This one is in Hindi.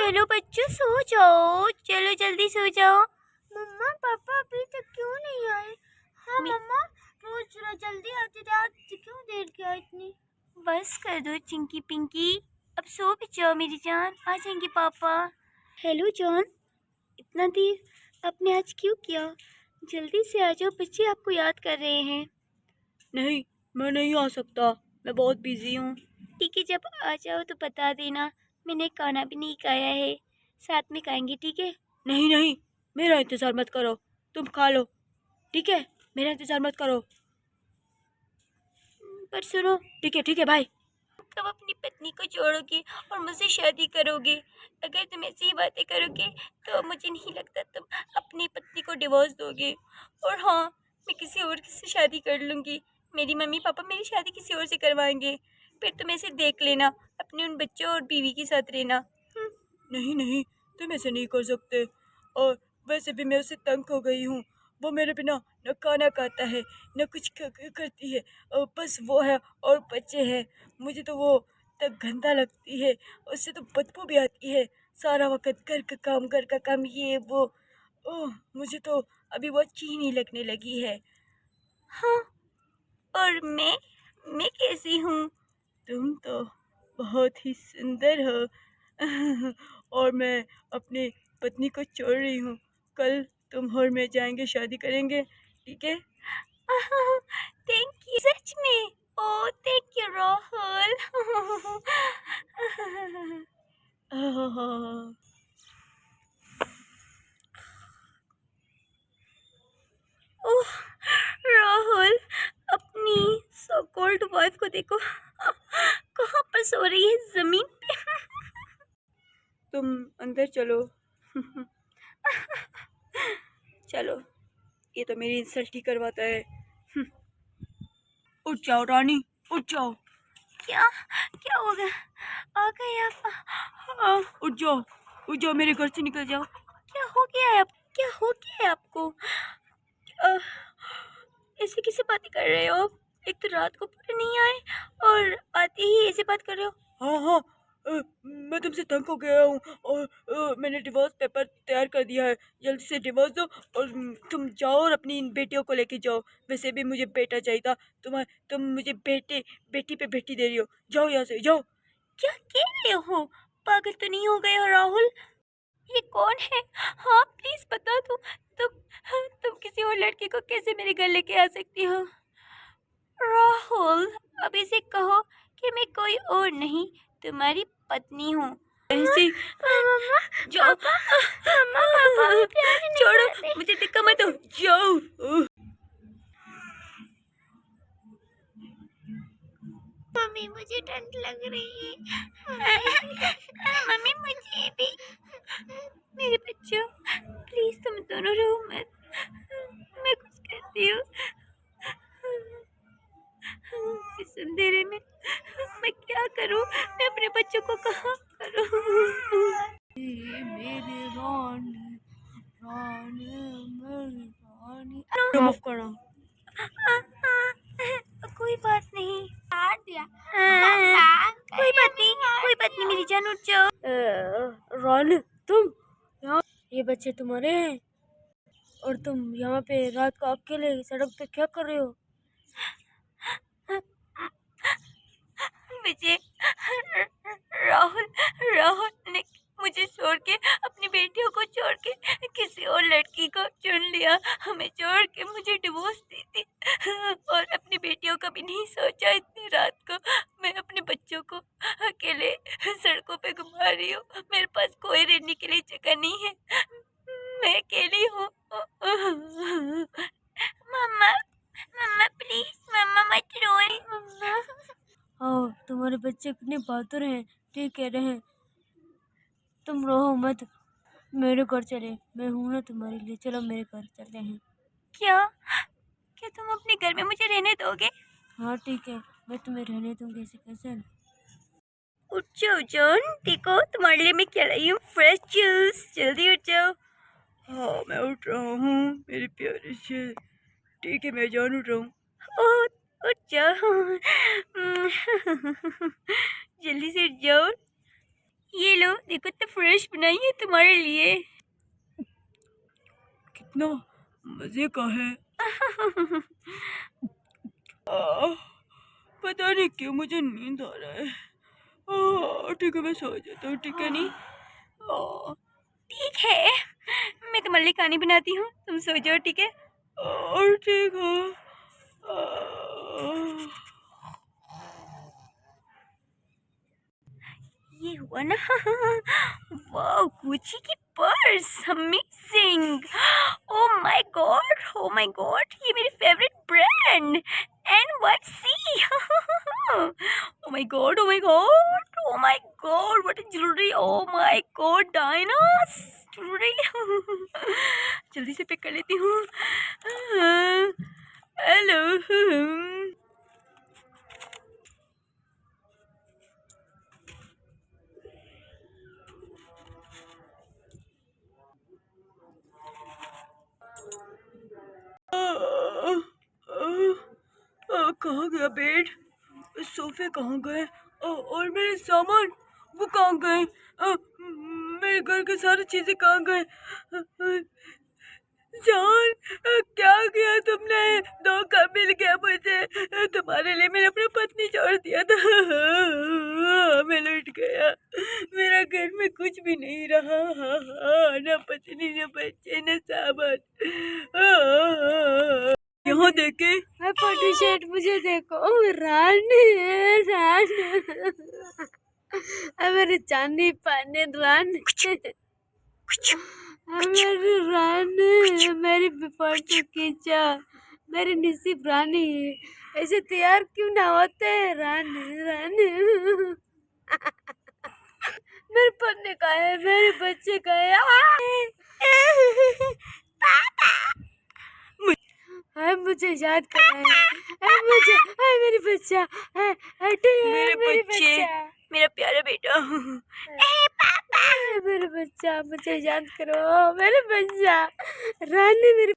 चलो बच्चों सो जाओ, चलो जल्दी सो जाओ। मम्मा पापा अभी तक क्यों नहीं आए? हाँ मम्मा, रोज जल्दी आते थे, आज क्यों देर किया इतनी? बस कर दो चिंकी पिंकी, अब सो भी जाओ मेरी जान, आ जाएंगे पापा। हेलो जॉन, इतना देर आपने आज क्यों किया? जल्दी से आ जाओ, बच्चे आपको याद कर रहे हैं। नहीं, मैं नहीं आ सकता, मैं बहुत बिजी हूँ। ठीक है, जब आ जाओ तो बता देना, मैंने खाना भी नहीं खाया है, साथ में खाएंगे ठीक है? नहीं नहीं, मेरा इंतज़ार मत करो, तुम खा लो, ठीक है? मेरा इंतज़ार मत करो। पर सुनो, ठीक है भाई। कब अपनी पत्नी को छोड़ोगे और मुझसे शादी करोगे? अगर तुम ऐसी ही बातें करोगे तो मुझे नहीं लगता तुम अपनी पत्नी को डिवोर्स दोगे। और हाँ, मैं किसी और से शादी कर लूँगी, मेरी मम्मी पापा मेरी शादी किसी और से करवाएंगे, फिर तुम ऐसे देख लेना, अपने उन बच्चों और बीवी के साथ रहना। नहीं नहीं, तुम ऐसे नहीं कर सकते। और वैसे भी मैं उससे तंग हो गई हूँ। वो मेरे बिना न खाना खाता है, न कुछ करती है। और बस वो है और बच्चे हैं। मुझे तो वो तक गंदा लगती है, उससे तो बदबू भी आती है। सारा वक्त घर का काम ये वो। ओह, मुझे तो अभी वो अच्छी नहीं लगने लगी है। हाँ, और मैं कैसी हूँ? तुम तो बहुत ही सुंदर हो। और मैं अपनी पत्नी को छोड़ रही हूँ। कल तुम और मैं जाएंगे, शादी करेंगे, ठीक है? थैंक यू, सच में? ओ थैंक यू राहुल। आहा, ओह राहुल, अपनी सो कॉल्ड वाइफ को देखो, कहाँ पर सो रही है, जमीन पे। तुम अंदर चलो। चलो, ये तो मेरी इंसल्ट ही करवाता है। उठ जाओ रानी, उठ जाओ। क्या क्या हो गया? आ गए आप? उठ जाओ, मेरे घर से निकल जाओ। क्या हो गया है क्या हो गया है आपको? अ, ऐसे कैसे बातें कर रहे हो? एक तो रात को पूरे नहीं आए और आते ही ऐसे बात कर रहे हो। हाँ हाँ, मैं तुमसे तंग हो गया हूँ। और मैंने डिवोर्स पेपर तैयार कर दिया है। जल्दी से डिवोर्स दो और तुम जाओ और अपनी इन बेटियों को लेके जाओ। वैसे भी मुझे बेटा चाहिए था। तुम मुझे बेटी पे बेटी दे रही हो। जाओ यहाँ से, जाओ। क्या कह रहे हो? पागल तो नहीं हो गए हो राहुल? ये कौन है? हाँ प्लीज बता दो। तुम किसी और लड़की को कैसे मेरे घर लेके आ सकती हो? राहुल, अब इसे कहो कि मैं कोई और नहीं, तुम्हारी पत्नी हूँ। ऐसे मम्मा जाओ। पापा, मम्मा पापा प्यार नहीं छोड़ो, करते। मुझे धक्का मत दो, जाओ। मम्मी मुझे ठंड लग रही है। मम्मी मुझे भी। मेरे बच्चों, प्लीज तुम दोनों रो मत, मैं कुछ कहती हूँ। इस अंधेरे में मैं क्या करूँ? मैं अपने बच्चों को कहाँ करूँ? मेरे रानी, रानी, मेरी रानी। नो, माफ करना। कोई बात नहीं, काट दिया। कोई बात नहीं मेरी जान, उठ जाओ। रानी, तुम यहाँ, ये बच्चे तुम्हारे हैं और तुम यहाँ पे रात को अकेले सड़क पे क्या कर रहे हो? मुझे राहुल राहुल ने मुझे छोड़ के, अपनी बेटियों को छोड़ के किसी और लड़की को चुन लिया, हमें छोड़ के मुझे डिवोर्स दी थी और अपनी बेटियों का भी नहीं सोचा। इतनी रात को मैं अपने बच्चों को अकेले सड़कों पे घुमा रही हूँ, मेरे पास कोई रहने के लिए जगह नहीं है, मैं अकेली हूँ। मम्मा, मम्मा प्लीज, मम्मा मत रोए। मम्मा, हाँ, तुम्हारे बच्चे कितने बहादुर हैं, ठीक कह रहे हैं। तुम रहो मत, मेरे घर चले, मैं हूं ना तुम्हारे लिए। चलो मेरे घर चलते हैं। क्या क्या तुम अपने घर में मुझे रहने दोगे? हाँ ठीक है, मैं तुम्हें रहने दूंगी, ऐसे कैसे? उठ जाओ जॉन, देखो तुम्हारे लिए मैं क्या लाई हूँ, फ्रेश जूस, जल्दी उठ जाओ। हाँ, मैं उठ रहा हूँ मेरे प्यारे से। ठीक है, मैं जान उठ रहा हूँ। ओह, उठ जाओ। जल्दी से उठ जाओ। ये लो, देखो तो फ्रेश बनाई है तुम्हारे लिए। कितना मजे का है। आह, पता नहीं क्यों मुझे नींद आ रहा है। ठीक है, मैं सो जाता हूँ, ठीक है नहीं? ठीक है, मैं तुम्हारे लिए खानी बनाती हूँ, तुम सो जाओ, ठीक है? और ठीक है। आह, ये हुआ ना। वाह, गुची की purse, amazing. Oh my God, ये मेरी favourite brand NYC। Oh my God, oh my God, oh my God, what a jewellery. Oh my God, डायनास ज्वेलरी। जल्दी से पिक कर लेती हूँ। हेलो। आह, आह, कहाँ गया बेड? सोफे कहाँ गए? और मेरे सामान वो कहाँ गए? मेरे घर के सारी चीजें कहाँ गए? जान, क्या किया तुमने? धोखा मिल गया मुझे। तुम्हारे लिए मैंने अपनी पत्नी छोड़ दिया था। मैं लुट गया। मेरा घर में कुछ भी नहीं रहा। न पत्नी, न बच्चे, न सामान। यहाँ देखे। फोटो शूट मुझे देखो। रानी रानी मेरे चांदी पाने रानी, मेरी रानी, मेरी फोटो खींचा, मेरी नसीब रानी। ऐसे तैयार क्यों ना होते हैं रानी रानी। मेरे पन्ने का है, मेरे बच्चे का है। हाय मुझे याद कर रहा है। हाय मुझे, हाय मेरी बच्चा, हाय मेरे मेरी बच्चे, बच्चा, मेरा प्यारा बेटा। मेरे बच्चा, मुझे याद करो, मेरे बच्चा, रानी मेरी